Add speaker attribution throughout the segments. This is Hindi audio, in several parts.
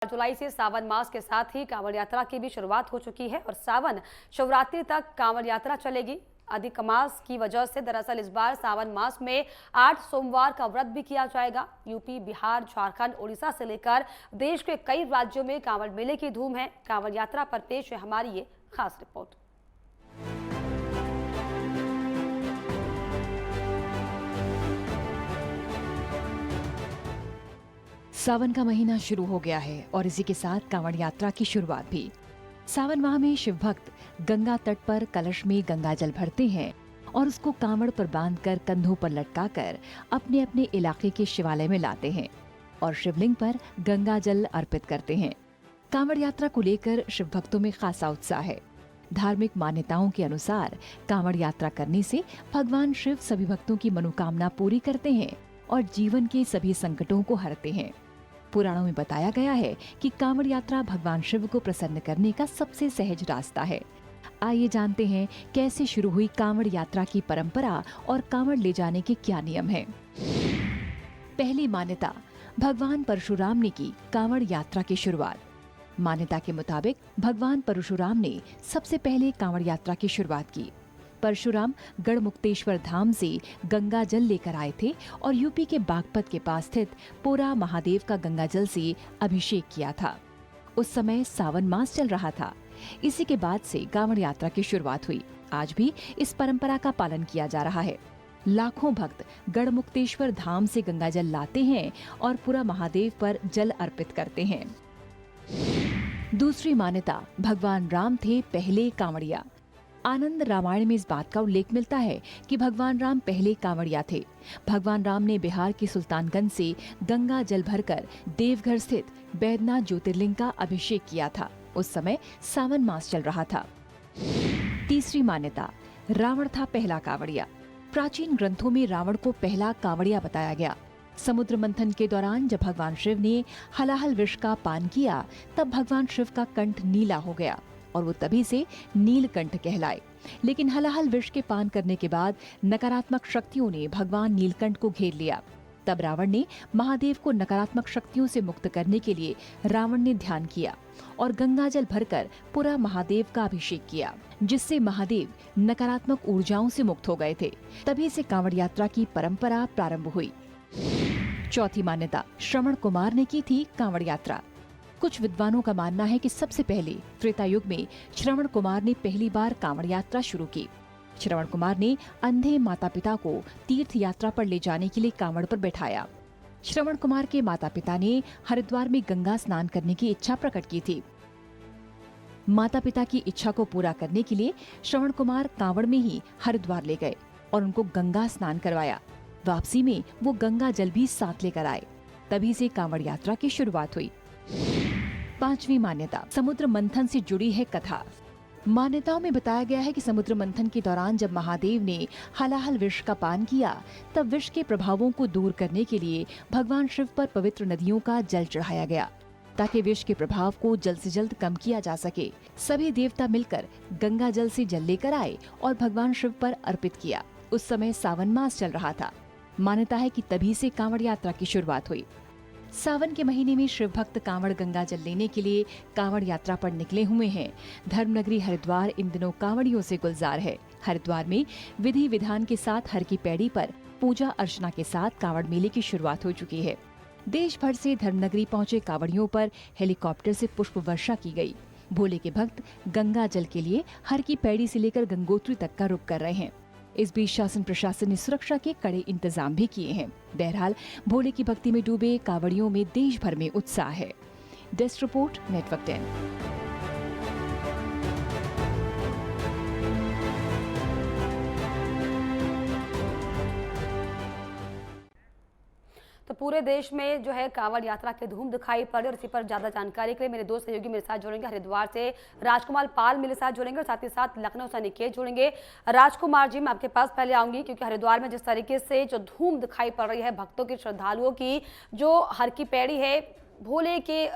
Speaker 1: जुलाई से सावन मास के साथ ही कांवड़ यात्रा की भी शुरुआत हो चुकी है और सावन शिवरात्रि तक कांवड़ यात्रा चलेगी। अधिक मास की वजह से दरअसल इस बार सावन मास में 8 सोमवार का व्रत भी किया जाएगा। यूपी, बिहार, झारखंड, उड़ीसा से लेकर देश के कई राज्यों में कांवड़ मेले की धूम है। कांवड़ यात्रा पर पेश है हमारी ये खास रिपोर्ट।
Speaker 2: सावन का महीना शुरू हो गया है और इसी के साथ कांवड़ यात्रा की शुरुआत भी। सावन माह में शिव भक्त गंगा तट पर कलश में गंगा जल भरते हैं और उसको कांवड़ पर बांधकर कंधों पर लटकाकर अपने अपने इलाके के शिवालय में लाते हैं और शिवलिंग पर गंगा जल अर्पित करते हैं। कांवड़ यात्रा को लेकर शिव भक्तों में खासा उत्साह है। धार्मिक मान्यताओं के अनुसार कांवड़ यात्रा करने से भगवान शिव सभी भक्तों की मनोकामना पूरी करते हैं और जीवन के सभी संकटों को हरते हैं। पुराणों में बताया गया है कि कांवड़ यात्रा भगवान शिव को प्रसन्न करने का सबसे सहज रास्ता है। आइए जानते हैं कैसे शुरू हुई कांवड़ यात्रा की परंपरा और कांवड़ ले जाने के क्या नियम हैं। पहली मान्यता, भगवान परशुराम ने की कांवड़ यात्रा की शुरुआत। मान्यता के मुताबिक भगवान परशुराम ने सबसे पहले कांवड़ यात्रा की शुरुआत की। परशुराम गढ़मुक्तेश्वर धाम से गंगा जल लेकर आए थे और यूपी के बागपत के पास स्थित पोरा महादेव का गंगा जल से अभिषेक किया था। उस समय सावन मास चल रहा था। इसी के बाद से कांवड़ यात्रा की शुरुआत हुई। आज भी इस परंपरा का पालन किया जा रहा है। लाखों भक्त गढ़मुक्तेश्वर धाम से गंगा जल लाते हैं और पोरा महादेव पर जल अर्पित करते हैं। दूसरी मान्यता, भगवान राम थे पहले कांवड़िया। आनंद रामायण में इस बात का उल्लेख मिलता है कि भगवान राम पहले कांवड़िया थे। भगवान राम ने बिहार के सुल्तानगंज से गंगा जल भरकर देवघर स्थित बैद्यनाथ ज्योतिर्लिंग का अभिषेक किया था। उस समय सावन मास चल रहा था। तीसरी मान्यता, रावण था पहला कांवड़िया। प्राचीन ग्रंथों में रावण को पहला कांवड़िया बताया गया। समुद्र मंथन के दौरान जब भगवान शिव ने हलाहल विष का पान किया तब भगवान शिव का कंठ नीला हो गया और वो तभी से नीलकंठ कहलाए। लेकिन हलाहल विष के पान करने के बाद नकारात्मक शक्तियों ने भगवान नीलकंठ को घेर लिया। तब रावण ने महादेव को नकारात्मक शक्तियों से मुक्त करने के लिए रावण ने ध्यान किया और गंगाजल भरकर पूरा महादेव का अभिषेक किया, जिससे महादेव नकारात्मक ऊर्जाओं से मुक्त हो गए थे। तभी से कांवड़ यात्रा की परंपरा प्रारंभ हुई। चौथी मान्यता, श्रवण कुमार ने की थी कांवड़ यात्रा। कुछ विद्वानों का मानना है कि सबसे पहले त्रेता युग में श्रवण कुमार ने पहली बार कांवड़ यात्रा शुरू की। श्रवण कुमार ने अंधे माता पिता को तीर्थ यात्रा पर ले जाने के लिए कांवड़ पर बैठाया। श्रवण कुमार के माता पिता ने हरिद्वार में गंगा स्नान करने की इच्छा प्रकट की थी। माता पिता की इच्छा को पूरा करने के लिए श्रवण कुमार कांवड़ में ही हरिद्वार ले गए और उनको गंगा स्नान करवाया। वापसी में वो गंगा जल भी साथ लेकर आए। तभी से कांवड़ यात्रा की शुरुआत हुई। पांचवी मान्यता, समुद्र मंथन से जुड़ी है कथा। मान्यताओं में बताया गया है कि समुद्र मंथन के दौरान जब महादेव ने हलाहल विष का पान किया तब विष के प्रभावों को दूर करने के लिए भगवान शिव पर पवित्र नदियों का जल चढ़ाया गया ताकि विष के प्रभाव को जल्द से जल्द कम किया जा सके। सभी देवता मिलकर गंगा जल से जल लेकर आए और भगवान शिव पर अर्पित किया। उस समय सावन मास चल रहा था। मान्यता है कि तभी से कांवड़ यात्रा की शुरुआत हुई। सावन के महीने में शिव भक्त कांवड़ गंगा जल लेने के लिए कांवड़ यात्रा पर निकले हुए हैं। धर्मनगरी हरिद्वार इन दिनों कांवड़ियों से गुलजार है। हरिद्वार में विधि विधान के साथ हर की पैड़ी पर पूजा अर्चना के साथ कांवड़ मेले की शुरुआत हो चुकी है। देश भर से धर्मनगरी पहुंचे कांवड़ियों पर हेलीकॉप्टर से पुष्प वर्षा की गई। भोले के भक्त गंगा जल के लिए हर की पैड़ी से लेकर गंगोत्री तक का रुख कर रहे हैं। इस बीच शासन प्रशासन ने सुरक्षा के कड़े इंतजाम भी किए हैं। बहरहाल भोले की भक्ति में डूबे कांवड़ियों में देश भर में उत्साह है। Desk report, network 10।
Speaker 1: तो पूरे देश में जो है कांवड़ यात्रा की धूम दिखाई पड़ी और इसी पर ज्यादा जानकारी के लिए मेरे दो सहयोगी मेरे साथ जुड़ेंगे। हरिद्वार से राजकुमार पाल मेरे साथ जुड़ेंगे और साथ ही साथ लखनऊ से निकेत जुड़ेंगे। राजकुमार जी, मैं आपके पास पहले आऊंगी क्योंकि हरिद्वार में जिस तरीके से जो धूम दिखाई पड़ रही है भक्तों की, श्रद्धालुओं की, जो हर की पैड़ी है भोले के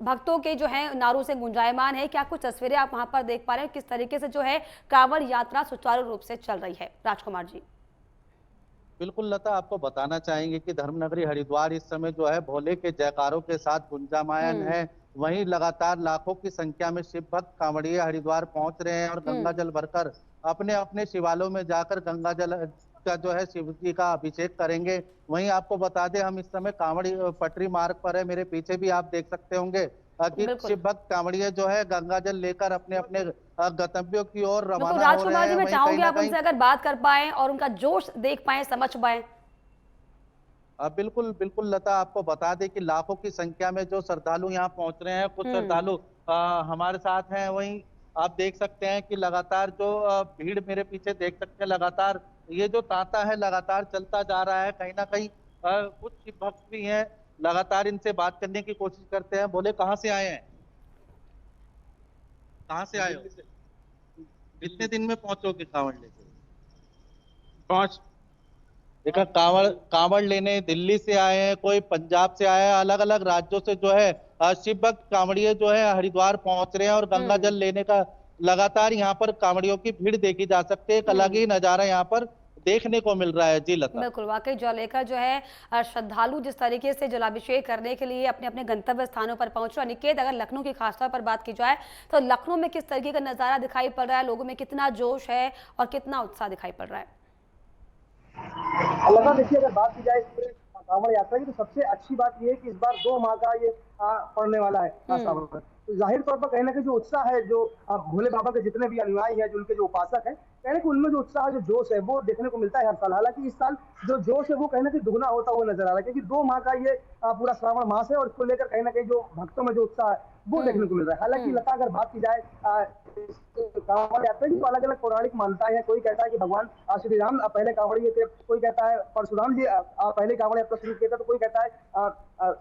Speaker 1: भक्तों के जो है नारों से गुंजायमान है। क्या कुछ तस्वीरें आप वहां पर देख पा रहे हैं किस तरीके से जो है कांवड़ यात्रा सुचारू रूप से चल रही है? राजकुमार जी।
Speaker 3: बिल्कुल लता, आपको बताना चाहेंगे कि धर्मनगरी हरिद्वार इस समय जो है भोले के जयकारों के साथ गुंजायमान
Speaker 1: हम्म।
Speaker 3: है। वहीं लगातार लाखों की संख्या में शिव भक्त कांवड़िए हरिद्वार पहुंच रहे हैं और गंगा
Speaker 1: हम्म।
Speaker 3: जल भरकर अपने अपने शिवालयों में जाकर गंगा जल का जो है शिव जी का अभिषेक करेंगे। वहीं आपको बता दें, हम इस समय कांवड़ी पटरी मार्ग पर है, मेरे पीछे भी आप देख सकते होंगे कि
Speaker 1: बिल्कुल।
Speaker 3: शिव भक्त कांवड़िए जो है गंगा जल लेकर अपने अपने गंतव्यों की ओर
Speaker 1: बिल्कुल
Speaker 3: रवाना हो रहे
Speaker 1: राजकुमार जी,
Speaker 3: हैं।
Speaker 1: मैं
Speaker 3: वहीं कहीं
Speaker 1: चाहूंगी
Speaker 3: ना
Speaker 1: आप
Speaker 3: कहीं
Speaker 1: उनसे अगर बात कर पाएं और उनका जोश देख पाएं, समझ पाएं।
Speaker 3: बिल्कुल बिल्कुल लता, आपको बता दें कि लाखों की संख्या में जो श्रद्धालु यहाँ पहुंच रहे हैं, कुछ
Speaker 1: हम्म।
Speaker 3: श्रद्धालु हमारे साथ हैं। वहीं आप देख सकते हैं कि लगातार जो भीड़ मेरे पीछे देख सकते हैं, लगातार ये जो तांता है लगातार चलता जा रहा है। कहीं ना कहीं कुछ शिव भक्त भी हैं, लगातार इनसे बात करने की कोशिश करते हैं। बोले, कहाँ से आए हैं? कहाँ से आए हो? कितने दिन में पहुंचोगे कांवड़ लेके? 5। देखा, कांवड़ कांवड़ लेने दिल्ली से आए हैं, कोई पंजाब से आया है, अलग अलग राज्यों से जो है शिव भक्त कांवड़िए जो है हरिद्वार पहुंच रहे हैं और गंगा
Speaker 1: हम्म।
Speaker 3: जल लेने का लगातार यहाँ पर कांवड़ियों की भीड़ देखी जा सकती है। एक अलग
Speaker 1: हम्म।
Speaker 3: ही नजारा यहाँ पर देखने को मिल रहा है। जी लता।
Speaker 1: बिल्कुल, वाकई जल लेकर जो है श्रद्धालु जिस तरीके से जलाभिषेक करने के लिए अपने अपने गंतव्य स्थानों पर पहुंच रहे हैं। निकेत, अगर लखनऊ की खासतौर पर बात की जाए तो लखनऊ में किस तरीके का नज़ारा दिखाई पड़ रहा है, लोगों में कितना जोश है और कितना उत्साह दिखाई पड़ रहा है?
Speaker 4: लगा, देखिए अगर बात की जाए इस पूरे कांवड़ यात्रा की, तो सबसे अच्छी बात यह है कि इस बार 2 माह का ये पड़ने वाला है
Speaker 1: हम्म।
Speaker 4: सावन। तो जाहिर तौर पर कहीं ना कहीं जो उत्साह है, जो भोले बाबा के जितने भी अनुयायी हैं, जो उनके जो उपासक हैं, कहीं ना कहीं उनमें जो उत्साह, जो जोश है, वो देखने को मिलता है हर साल। हालांकि इस साल जो जोश है वो कहीं ना कहीं दुगना होता हुआ नजर आ रहा है, क्योंकि 2 माह का ये पूरा श्रावण मास है और इसको लेकर कहीं ना कहीं जो भक्तों में जो उत्साह है वो देखने को मिल रहा है। हालांकि
Speaker 1: हम्म।
Speaker 4: लता, अगर बात की जाए कांवड़ यात्रा की, तो अलग अलग पौराणिक मान्यताएं हैं। कोई कहता है कि भगवान श्री राम पहले कांवड़िए थे, कोई कहता है परशुराम जी पहले कांवड़ यात्रा शुरू किया था, तो कोई कहता है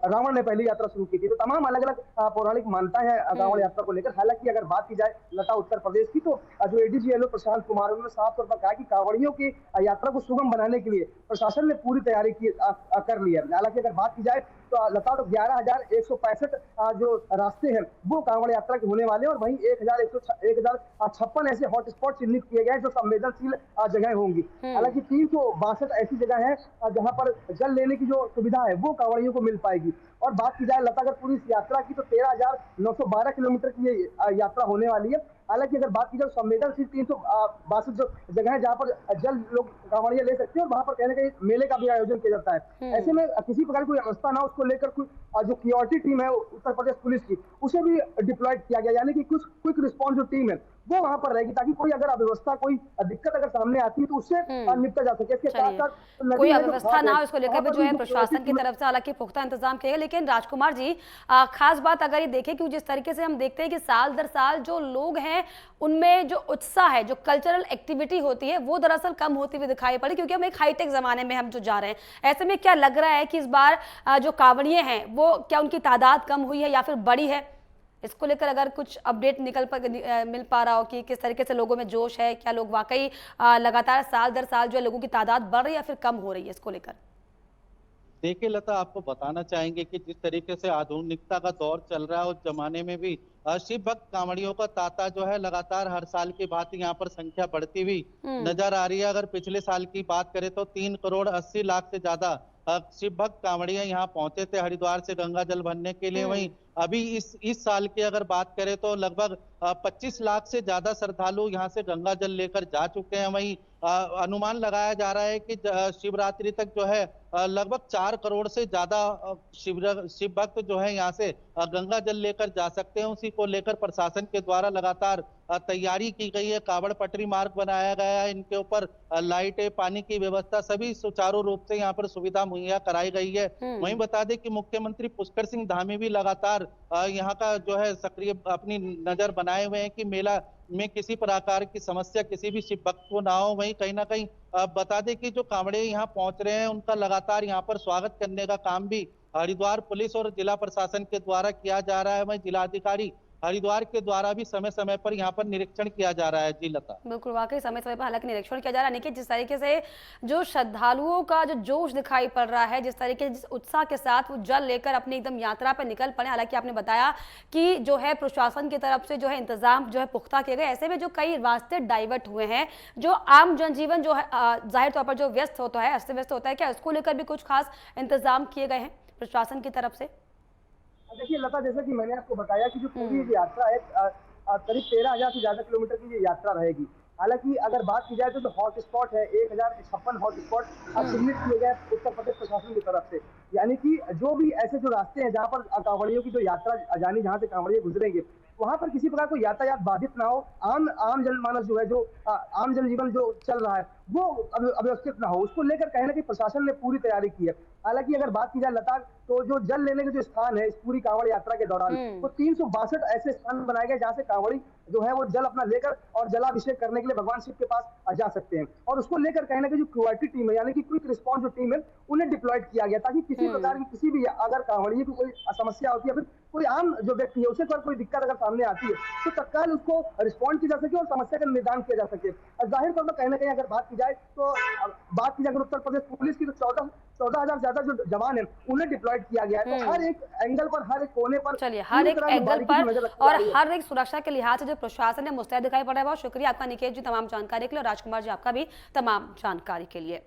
Speaker 4: रावण ने पहली यात्रा शुरू की थी। तो तमाम अलग अलग पौराणिक मान्यताएं हैं कांवड़ यात्रा को लेकर। हालांकि अगर बात की जाए लता उत्तर प्रदेश की, तो जो एडीजी एलओ प्रशांत कुमार, उन्होंने साफ तौर पर कहा कि कांवड़ियों की यात्रा को सुगम बनाने के लिए प्रशासन ने पूरी तैयारी कर ली है। हालांकि अगर बात की जाए तो लता, तो 11,165 जो रास्ते हैं वो कांवड़ यात्रा के होने वाले हैं, और वहीं 1,056 ऐसे हॉटस्पॉट चिन्हित किए गए हैं जो संवेदनशील जगह होंगी। हालांकि 362 ऐसी जगह है जहां पर जल लेने की जो सुविधा है वो कांवड़ियों को मिल पाएगी। और बात की जाए लता, अगर पूरी इस यात्रा की, तो 13,912 किलोमीटर की ये यात्रा होने वाली है। हालांकि अगर बात की जाए संवेदनशील 362 जो जगह है जहां पर जल लोग कांवड़िया ले सकते हैं, और वहां पर कहीं ना कहीं मेले का भी आयोजन किया जाता है। ऐसे में किसी प्रकार की कोई अवस्था ना, उसको लेकर कोई जो सिक्योरिटी टीम है उत्तर प्रदेश पुलिस की, उसे भी डिप्लॉयड किया गया, यानी कि कुछ क्विक रिस्पॉन्स जो टीम है वो वहां पर रहेगी, ताकि कोई अगर अव्यवस्था, कोई दिक्कत अगर सामने आती है तो उससे निपटा जा सके। इसके साथ
Speaker 1: चलिए,
Speaker 4: साथ
Speaker 1: कोई
Speaker 4: नदी में जो
Speaker 1: अव्यवस्था
Speaker 4: घाट
Speaker 1: ना
Speaker 4: है
Speaker 1: हो इसको लेकर
Speaker 4: वहां
Speaker 1: भी
Speaker 4: पर
Speaker 1: जो है
Speaker 4: जो
Speaker 1: प्रशासन की तरफ से हालांकि पुख्ता इंतजाम किए गए। लेकिन राजकुमार जी, खास बात अगर ये देखें कि जिस तरीके से हम देखते हैं कि साल दर साल जो लोग हैं उनमें जो उत्साह है, जो कल्चरल एक्टिविटी होती है, वो दरअसल कम होती हुई दिखाई पड़ी, क्योंकि हम एक हाईटेक जमाने में हम जो जा रहे हैं। ऐसे में क्या लग रहा है कि इस बार जो कांवड़िए हैं वो क्या उनकी तादाद कम हुई है या फिर बढ़ी है? इसको लेकर अगर कुछ अपडेट मिल पा रहा हो कि किस तरीके से लोगों में जोश है, क्या लोग वाकई लगातार साल दर साल जो है लोगों की तादाद बढ़ रही है या फिर कम हो रही है, इसको लेकर?
Speaker 3: देखिए लता, आपको बताना चाहेंगे कि जिस तरीके से आधुनिकता का दौर चल रहा है उस जमाने में भी शिव भक्त कांवड़ियों का तांता जो है लगातार हर साल की भांति यहाँ पर संख्या बढ़ती हुई नजर आ रही है। अगर पिछले साल की बात करें तो 3,80,00,000 से ज्यादा शिव भक्त कांवड़िया यहाँ पहुंचे थे हरिद्वार से गंगा जल भरने के लिए। वहीं अभी इस साल की अगर बात करें तो लगभग 25 लाख से ज्यादा श्रद्धालु यहाँ से गंगा जल लेकर जा चुके हैं। वहीं अनुमान लगाया जा रहा है कि शिवरात्रि तक जो है लगभग 4 करोड़ से ज्यादा शिव भक्त जो है यहाँ से गंगा जल लेकर जा सकते हैं। उसी को लेकर प्रशासन के द्वारा लगातार तैयारी की गई है। कावड़ पटरी मार्ग बनाया गया है, इनके ऊपर लाइटें, पानी की व्यवस्था सभी सुचारू रूप से यहाँ पर सुविधा मुहैया कराई गई है। वहीं बता दें कि मुख्यमंत्री पुष्कर सिंह धामी भी लगातार यहाँ का जो है सक्रिय अपनी नजर बनाए हुए हैं कि मेला में किसी प्रकार की समस्या किसी भी शिव भक्त को ना हो। वहीं कहीं ना कहीं बता दें कि जो कांवड़े यहाँ पहुंच रहे हैं उनका लगातार यहाँ पर स्वागत करने का काम भी हरिद्वार पुलिस और जिला प्रशासन के द्वारा किया जा रहा है। वहीं जिलाधिकारी हरिद्वार के द्वारा भी समय समय पर यहाँ पर निरीक्षण किया जा रहा है। जी लता।
Speaker 1: बिल्कुल, वाकई समय समय पर हालांकि निरीक्षण किया जा रहा है। निखिल, जिस तरीके से जो श्रद्धालुओं का जो जोश दिखाई पड़ रहा है, जिस तरीके जिस उत्साह के साथ वो जल लेकर अपनी एकदम यात्रा पर निकल पड़े, हालांकि आपने बताया कि जो है प्रशासन की तरफ से जो है इंतजाम जो है पुख्ता किए गए, ऐसे में जो कई रास्ते डाइवर्ट हुए हैं, जो आम जनजीवन जो है जाहिर तौर पर जो व्यस्त होता है, अस्त व्यस्त होता है, क्या इसको लेकर भी कुछ खास इंतजाम किए गए हैं प्रशासन की तरफ से?
Speaker 4: देखिए लता, जैसा कि मैंने आपको बताया कि जो पूरी ये यात्रा है करीब 13,000 से ज्यादा किलोमीटर की ये यात्रा रहेगी। हालांकि अगर बात की जाए तो जो हॉट स्पॉट है 1056 हॉट स्पॉट अब चिन्हित किए गए उत्तर प्रदेश प्रशासन की तरफ से। यानी कि जो भी ऐसे जो रास्ते हैं जहाँ पर कांवड़ियों की जो यात्रा जानी, जहाँ से कांवड़िये गुजरेंगे, वहां पर किसी प्रकार को यातायात बाधित ना हो, आम जनमानस जो है, जो आम जनजीवन जो चल रहा है वो अव्यवस्थित ना हो, उसको लेकर कहीं ना कहीं प्रशासन ने पूरी तैयारी की है। हालांकि अगर बात की जाए लता, तो जो जल लेने के जो स्थान है इस पूरी कांवड़ यात्रा के दौरान, वो 362 ऐसे स्थान बनाए गए जहाँ से कांवड़ी जो है वो जल अपना लेकर और जलाभिषेक करने के लिए भगवान शिव के पास जा सकते हैं। और उसको लेकर कहीं ना कहीं जो क्यूआरटी टीम है, यानी कि क्विक रिस्पॉन्स जो टीम है, उन्हें डिप्लॉयड किया गया ताकि किसी प्रकार की किसी भी अगर कांवड़िये की कोई समस्या होती है, फिर कोई आम जो व्यक्ति है उसे पर कोई दिक्कत अगर सामने आती है तो तत्काल उसको रिस्पॉन्ड की जा सके और समस्या का निदान किया जा सके। जाहिर तौर पर कहीं ना कहीं अगर बात की जाए तो बात की जाए अगर उत्तर प्रदेश पुलिस की, तो 14,000 ज्यादा जो जवान है उन्हें डिप्लॉयड किया गया है। तो हर एक एंगल पर, हर एक कोने पर,
Speaker 1: चलिए, हर एक एंगल पर और हर एक सुरक्षा के लिहाज से जो प्रशासन है मुस्तैद दिखाई पड़ रहा है। बहुत शुक्रिया आपका निकेत जी तमाम जानकारी के लिए, और राजकुमार जी आपका भी तमाम जानकारी के लिए।